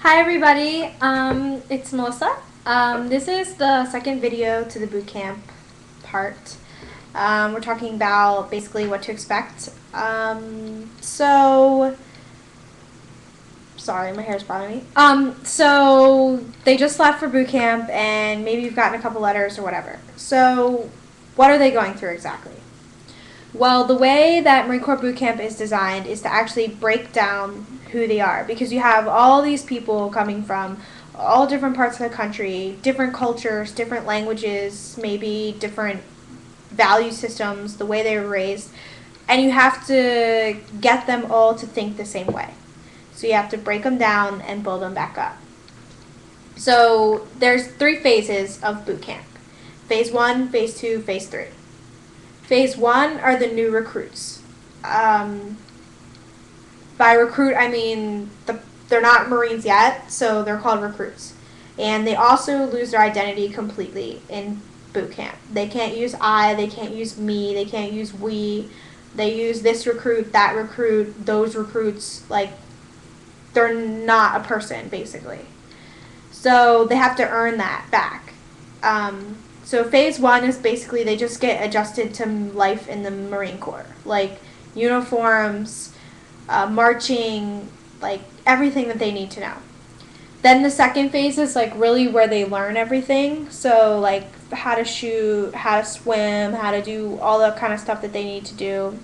Hi everybody, it's Melissa. This is the second video to the bootcamp part. We're talking about basically what to expect. Sorry, my hair is bothering me. So they just left for bootcamp and maybe you've gotten a couple letters or whatever. So what are they going through exactly? Well, the way that Marine Corps Boot Camp is designed is to actually break down who they are, because you have all these people coming from all different parts of the country, different cultures, different languages, maybe different value systems, the way they were raised, and you have to get them all to think the same way. So you have to break them down and build them back up. So there's 3 phases of boot camp. Phase 1, Phase 2, Phase 3. Phase 1 are the new recruits. By recruit, I mean they're not Marines yet, so they're called recruits. And they also lose their identity completely in boot camp. They can't use I, they can't use me, they can't use we. They use this recruit, that recruit, those recruits. Like, they're not a person, basically. So they have to earn that back. So phase 1 is basically they just get adjusted to life in the Marine Corps, like uniforms, marching, like everything that they need to know. Then the second phase is like really where they learn everything. So like how to shoot, how to swim, how to do all that kind of stuff that they need to do.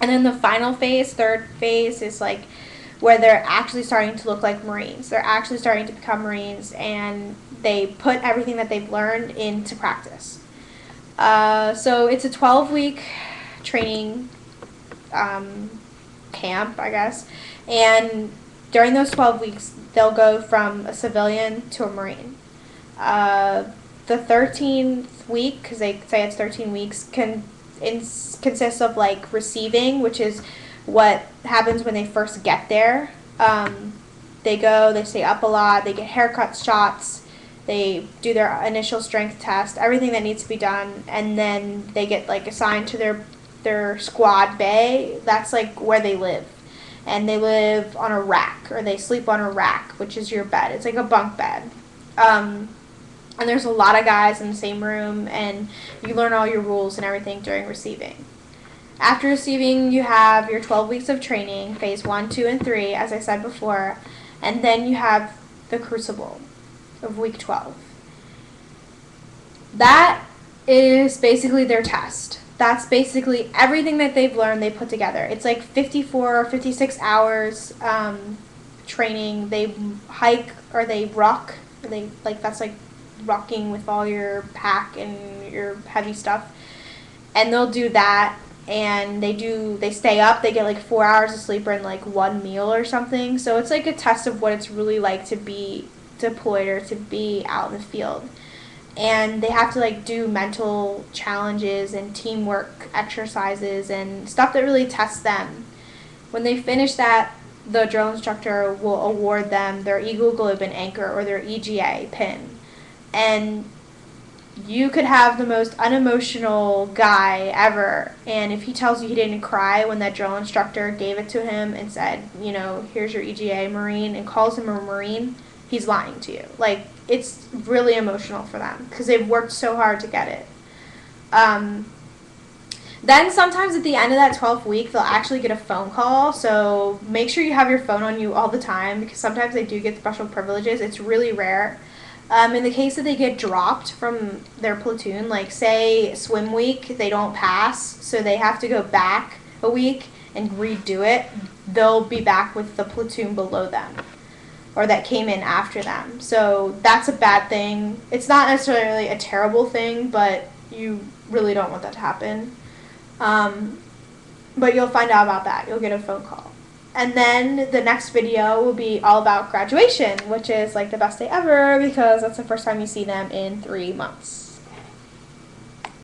And then the final phase, third phase, is like where they're actually starting to look like Marines. They're actually starting to become Marines, and they put everything that they've learned into practice. So it's a 12-week training camp, I guess. And during those 12 weeks, they'll go from a civilian to a Marine. The 13th week, because they say it's 13 weeks, consists of like receiving, which is what happens when they first get there. They go, they stay up a lot, they get haircuts, shots, they do their initial strength test, everything that needs to be done, and then they get like assigned to their squad bay. That's like where they live. And they live on a rack, or they sleep on a rack, which is your bed. It's like a bunk bed. And there's a lot of guys in the same room, and you learn all your rules and everything during receiving. After receiving, you have your 12 weeks of training, phase 1, 2, and 3, as I said before, and then you have the Cruicible of week 12. That is basically their test. That's basically everything that they've learned they put together. It's like 54 or 56 hours training. They hike or they rock. That's like rocking with all your pack and your heavy stuff. And they'll do that. And they stay up, they get like 4 hours of sleep and like 1 meal or something. So it's like a test of what it's really like to be deployed or to be out in the field. And they have to like do mental challenges and teamwork exercises and stuff that really tests them. When they finish that, the drill instructor will award them their Eagle Globe and Anchor, or their EGA pin. And you could have the most unemotional guy ever, and if he tells you he didn't cry when that drill instructor gave it to him and said, you know, here's your EGA Marine, and calls him a Marine, he's lying to you. Like, it's really emotional for them because they've worked so hard to get it. Then sometimes at the end of that 12th week, they'll actually get a phone call, so make sure you have your phone on you all the time, because sometimes they do get special privileges. It's really rare. In the case that they get dropped from their platoon, like say swim week, they don't pass, so they have to go back a week and redo it, they'll be back with the platoon below them, or that came in after them. So that's a bad thing. It's not necessarily a terrible thing, but you really don't want that to happen. But you'll find out about that. You'll get a phone call. And then the next video will be all about graduation, which is like the best day ever, because that's the first time you see them in 3 months.